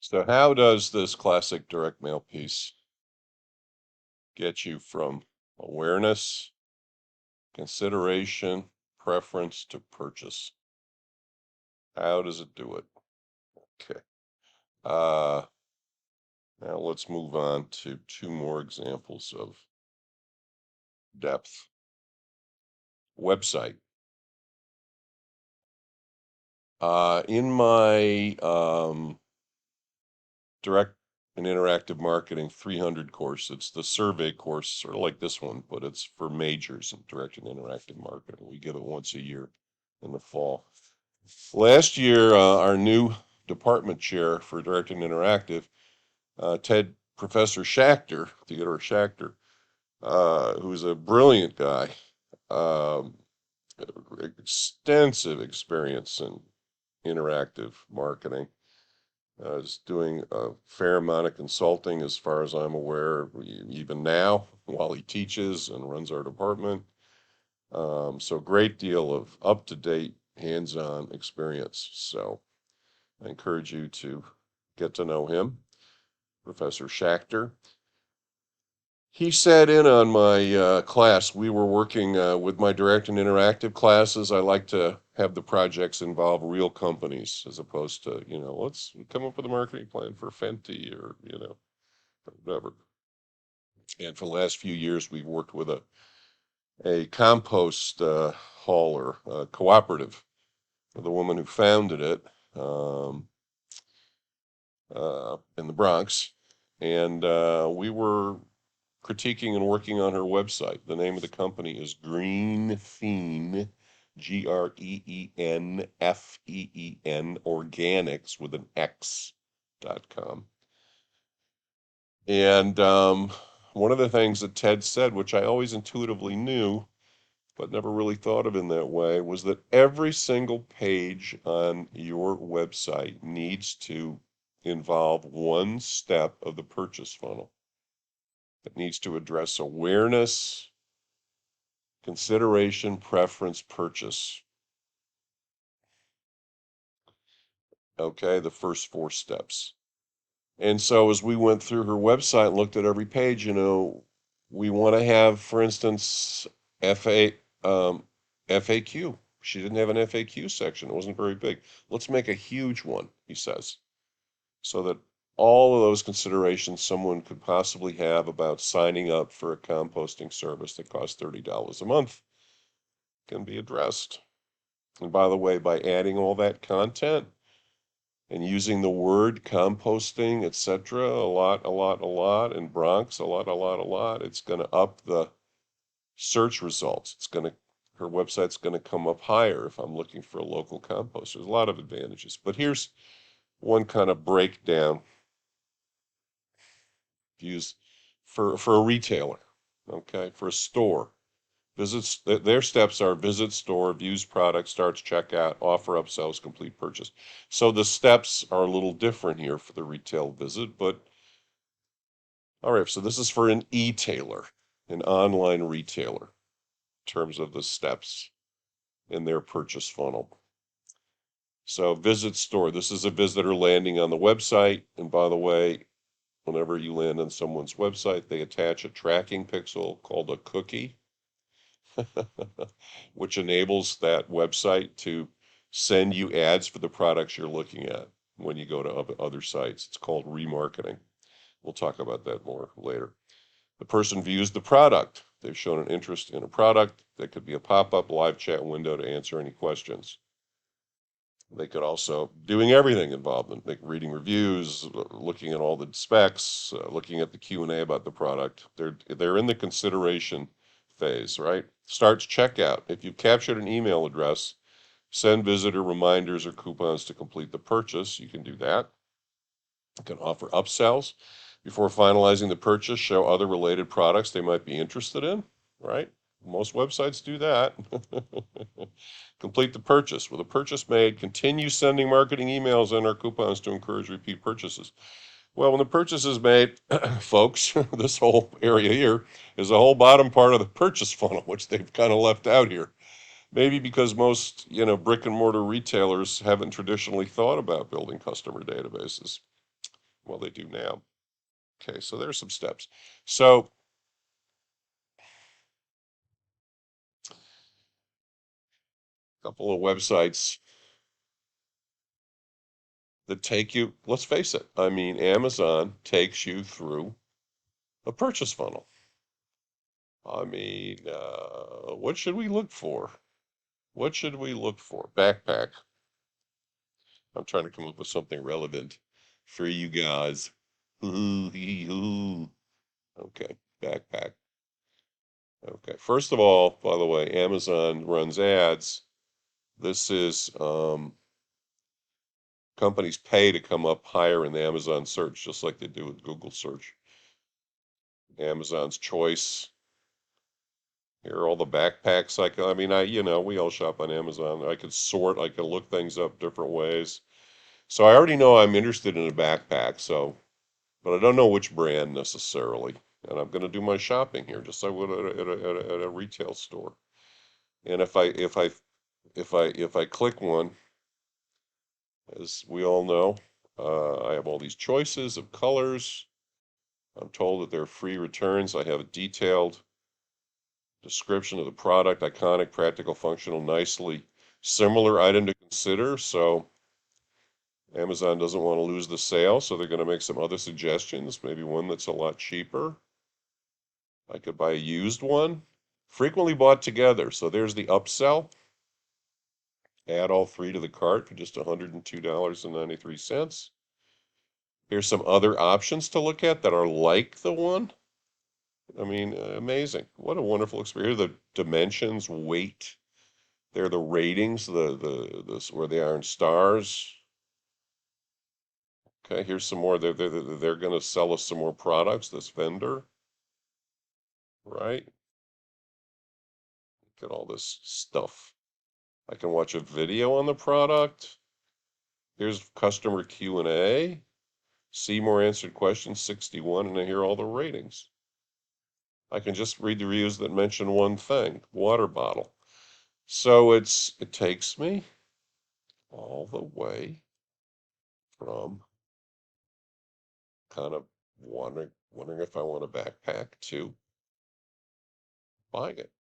So how does this classic direct mail piece get you from awareness, consideration, preference to purchase? How does it do it? Okay. Uh, Now let's move on to two more examples of depth. Website. In my direct and interactive marketing 300 course, it's the survey course, sort of like this one, but it's for majors in direct and interactive marketing. We give it once a year in the fall. Last year, our new department chair for direct and interactive, Professor Schachter, Theodore Schachter, who's a brilliant guy, um, extensive experience in interactive marketing. Is doing a fair amount of consulting, as far as I'm aware, even now, while he teaches and runs our department. So, great deal of up to date, hands on experience. So, I encourage you to get to know him, Professor Schachter. He sat in on my class. We were working with my direct and interactive classes. I like to have the projects involve real companies as opposed to, let's come up with a marketing plan for Fenty or, whatever. And for the last few years, we've worked with a compost hauler, cooperative, the woman who founded it um, in the Bronx. And we were critiquing and working on her website. The name of the company is Greenfeen, GreenFeen, organics with an X.com. And one of the things that Ted said, which I always intuitively knew, but never really thought of in that way, was that every single page on your website needs to involve one step of the purchase funnel. It needs to address awareness, consideration, preference, purchase. Okay, the first four steps. And so as we went through her website and looked at every page, we want to have, for instance, FA, FAQ. She didn't have an FAQ section. It wasn't very big. Let's make a huge one, he says, so that all of those considerations someone could possibly have about signing up for a composting service that costs $30 a month can be addressed. And by the way, by adding all that content and using the word composting, etc., a lot, and Bronx, a lot, it's going to up the search results. Her website's going to come up higher if I'm looking for a local composter. There's a lot of advantages. But here's one kind of breakdown used for a retailer, okay, for a store. Visits, their steps are visit store, views product, starts checkout, offer upsells, complete purchase. So the steps are a little different here for the retail visit, but all right, so this is for an e-tailer, an online retailer, in terms of the steps in their purchase funnel. So visit store, this is a visitor landing on the website. And by the way, whenever you land on someone's website, they attach a tracking pixel called a cookie, which enables that website to send you ads for the products you're looking at when you go to other sites. It's called remarketing. We'll talk about that more later. The person views the product. They've shown an interest in a product. That could be a pop-up live chat window to answer any questions. They could also doing everything involved in like reading reviews, looking at all the specs, looking at the Q&A about the product. They're in the consideration phase, right? Starts checkout. If you've captured an email address, send visitor reminders or coupons to complete the purchase. You can do that. You can offer upsells before finalizing the purchase, show other related products they might be interested in, right? Most websites do that. Complete the purchase. With a purchase made, continue sending marketing emails and or coupons to encourage repeat purchases. Well, when the purchase is made, folks, this whole area here is the whole bottom part of the purchase funnel, which they've kind of left out here. Maybe because most, brick and mortar retailers haven't traditionally thought about building customer databases. Well, they do now. Okay, so there's some steps. So a couple of websites that take you, let's face it, I mean, Amazon takes you through a purchase funnel. I mean, what should we look for? What should we look for? Backpack. I'm trying to come up with something relevant for you guys. Ooh. Okay, backpack. Okay. First of all, by the way, Amazon runs ads. This is companies pay to come up higher in the Amazon search, just like they do with Google search. Amazon's choice. Here are all the backpacks I mean, we all shop on Amazon. I could sort, I could look things up different ways. So I already know I'm interested in a backpack, so, but I don't know which brand necessarily. And I'm going to do my shopping here, just like I would at a retail store. And if I click one, as we all know, I have all these choices of colors. I'm told that they're free returns. I have a detailed description of the product, iconic, practical, functional, nicely similar item to consider. So Amazon doesn't want to lose the sale, so they're going to make some other suggestions, maybe one that's a lot cheaper. I could buy a used one. Frequently bought together. So there's the upsell. Add all three to the cart for just $102.93. Here's some other options to look at that are like the one. I mean, amazing. What a wonderful experience. The dimensions, weight. They're the ratings, where they are in stars. Okay, here's some more. They're going to sell us some more products, this vendor, right? Look at all this stuff. I can watch a video on the product. Here's customer Q&A. See more answered questions, 61, and I hear all the ratings. I can just read the reviews that mention one thing, water bottle. So it takes me all the way from kind of wondering if I want a backpack to buying it.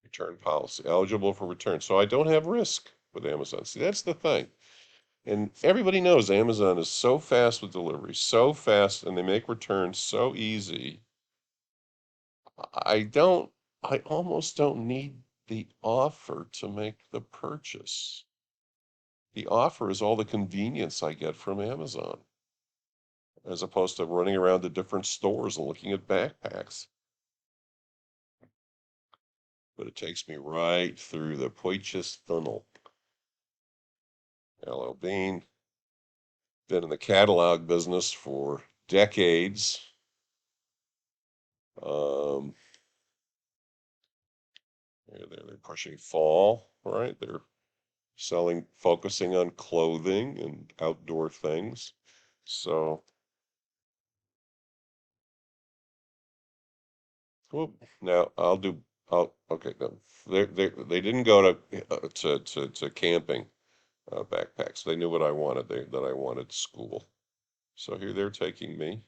Return policy, eligible for return. So I don't have risk with Amazon. See, that's the thing. And everybody knows Amazon is so fast with delivery, so fast, and they make returns so easy. I don't, I almost don't need the offer to make the purchase. The offer is all the convenience I get from Amazon, as opposed to running around to different stores and looking at backpacks. But it takes me right through the purchase funnel. Hello, Bean. Been in the catalog business for decades. Um, they're pushing fall, right? They're focusing on clothing and outdoor things. So, whoop, now okay, no, they didn't go to camping backpacks. They knew what I wanted. That I wanted school. So here they're taking me.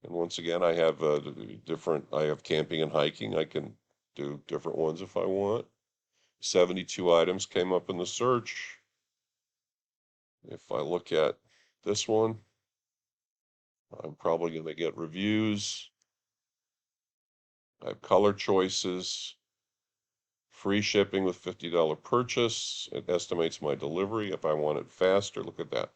And once again, I have I have camping and hiking. I can do different ones if I want. 72 items came up in the search. If I look at this one, I'm probably going to get reviews. I have color choices, free shipping with $50 purchase. It estimates my delivery. If I want it faster, look at that.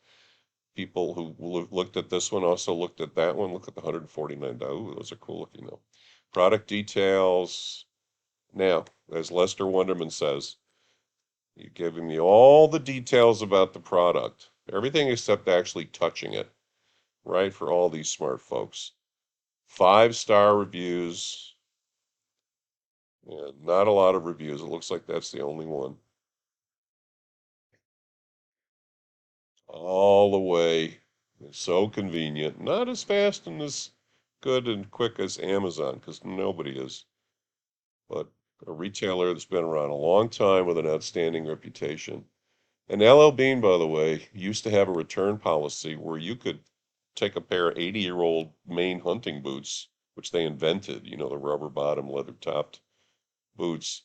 People who looked at this one also looked at that one. Look at the $149. Ooh, those are cool looking though. Product details. Now, as Lester Wonderman says, you're giving me all the details about the product, everything except actually touching it, right? For all these smart folks. 5-star reviews. Yeah, not a lot of reviews. It looks like that's the only one. All the way. It's so convenient. Not as fast and as good and quick as Amazon, because nobody is. But a retailer that's been around a long time with an outstanding reputation. And LL Bean, by the way, used to have a return policy where you could take a pair of 80-year-old Maine hunting boots, which they invented, the rubber bottom, leather topped boots,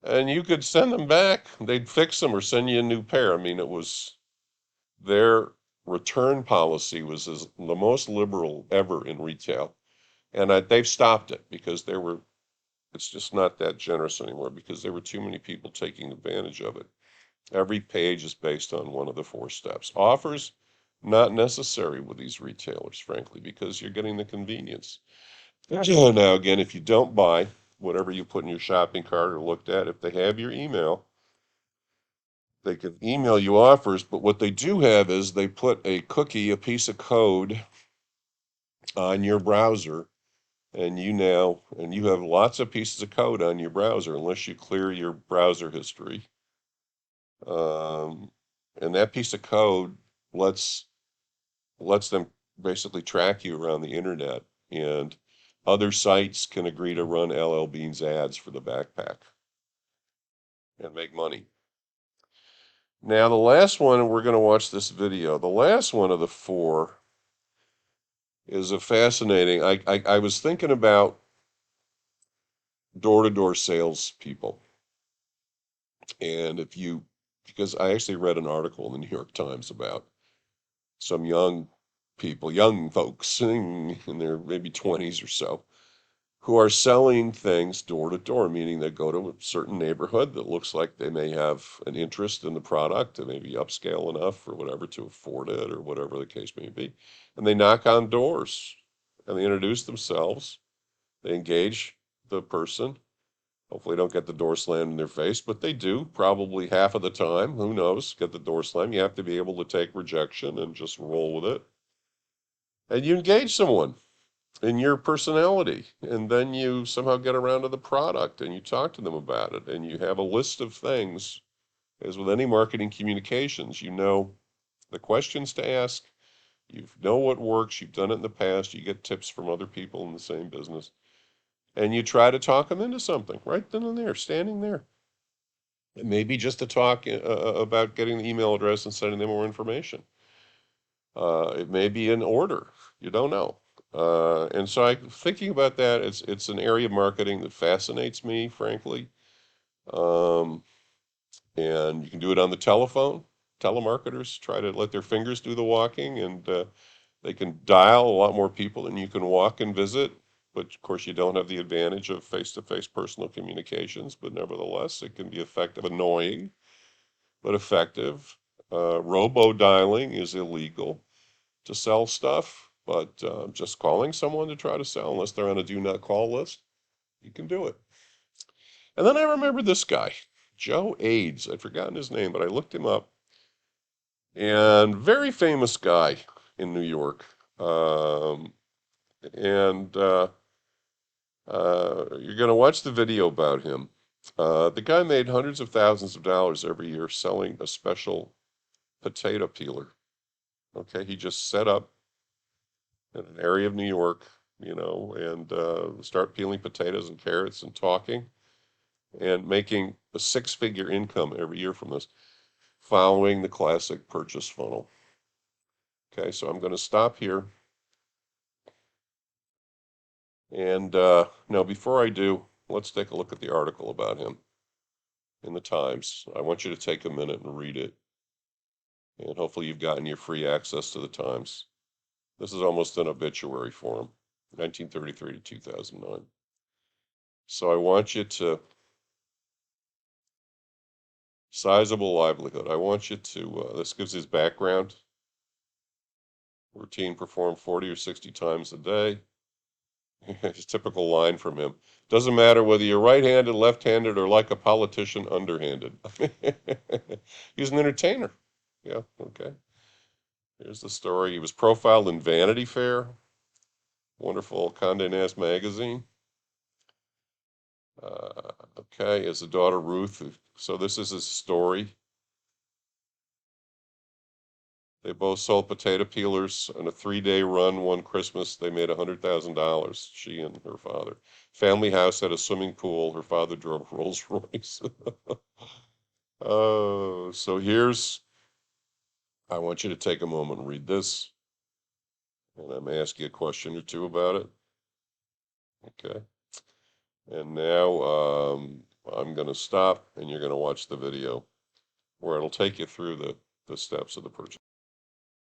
and you could send them back. They'd fix them or send you a new pair. I mean, it was their return policy was the most liberal ever in retail. And they've stopped it because it's just not that generous anymore because there were too many people taking advantage of it. Every page is based on one of the four steps. Offers, not necessary with these retailers, frankly, because you're getting the convenience. Now, again, if you don't buy whatever you put in your shopping cart or looked at, if they have your email, they can email you offers. But what they do have is they put a cookie, a piece of code on your browser, and you have lots of pieces of code on your browser unless you clear your browser history. And that piece of code lets them basically track you around the internet, and other sites can agree to run LL Bean's ads for the backpack and make money. Now, the last one, and we're going to watch this video, the last one of the four is a fascinating. I was thinking about door-to-door salespeople, and because I actually read an article in the New York Times about some young people, young folks in their maybe 20s or so, who are selling things door to door, meaning they go to a certain neighborhood that looks like they may have an interest in the product and maybe upscale enough or whatever to afford it or whatever the case may be. And they knock on doors and they introduce themselves. They engage the person. Hopefully, don't get the door slammed in their face, but they do probably half of the time. Who knows? Get the door slammed. You have to be able to take rejection and just roll with it. And you engage someone in your personality, and then you somehow get around to the product and you talk to them about it, and you have a list of things. As with any marketing communications, you know the questions to ask, you know what works, you've done it in the past, you get tips from other people in the same business, and you try to talk them into something right then and there, standing there. It may be just to talk about getting the email address and sending them more information. It may be an order. You don't know. And so thinking about that, it's an area of marketing that fascinates me, frankly. Um, and you can do it on the telephone. Telemarketers try to let their fingers do the walking, and they can dial a lot more people than you can walk and visit. But of course, you don't have the advantage of face-to-face personal communications. But nevertheless, it can be effective, annoying, but effective. Robo-dialing is illegal to sell stuff, but just calling someone to try to sell, unless they're on a do not call list, you can do it. And then I remember this guy, Joe Aids. I'd forgotten his name, but I looked him up. And very famous guy in New York. And you're going to watch the video about him. The guy made hundreds of thousands of dollars every year selling a special potato peeler. Okay, he just set up in an area of New York, and start peeling potatoes and carrots and talking and making a six-figure income every year from this, following the classic purchase funnel. Okay, so I'm going to stop here. And now, before I do, let's take a look at the article about him in the Times. I want you to take a minute and read it. And hopefully you've gotten your free access to the Times. This is almost an obituary for him, 1933 to 2009. So I want you to, sizable livelihood. I want you to, this gives his background. Routine performed 40 or 60 times a day. His typical line from him. Doesn't matter whether you're right-handed, left-handed, or like a politician, underhanded. He's an entertainer. Yeah, okay. Here's the story. He was profiled in Vanity Fair, wonderful Condé Nast magazine. Okay, his daughter Ruth. So this is his story. They both sold potato peelers on a 3-day run one Christmas. They made $100,000, she and her father. Family house had a swimming pool. Her father drove Rolls Royce. So I want you to take a moment and read this, and I'm going to ask you a question or two about it. Okay. And now I'm going to stop, and you're going to watch the video where it'll take you through the steps of the purchase.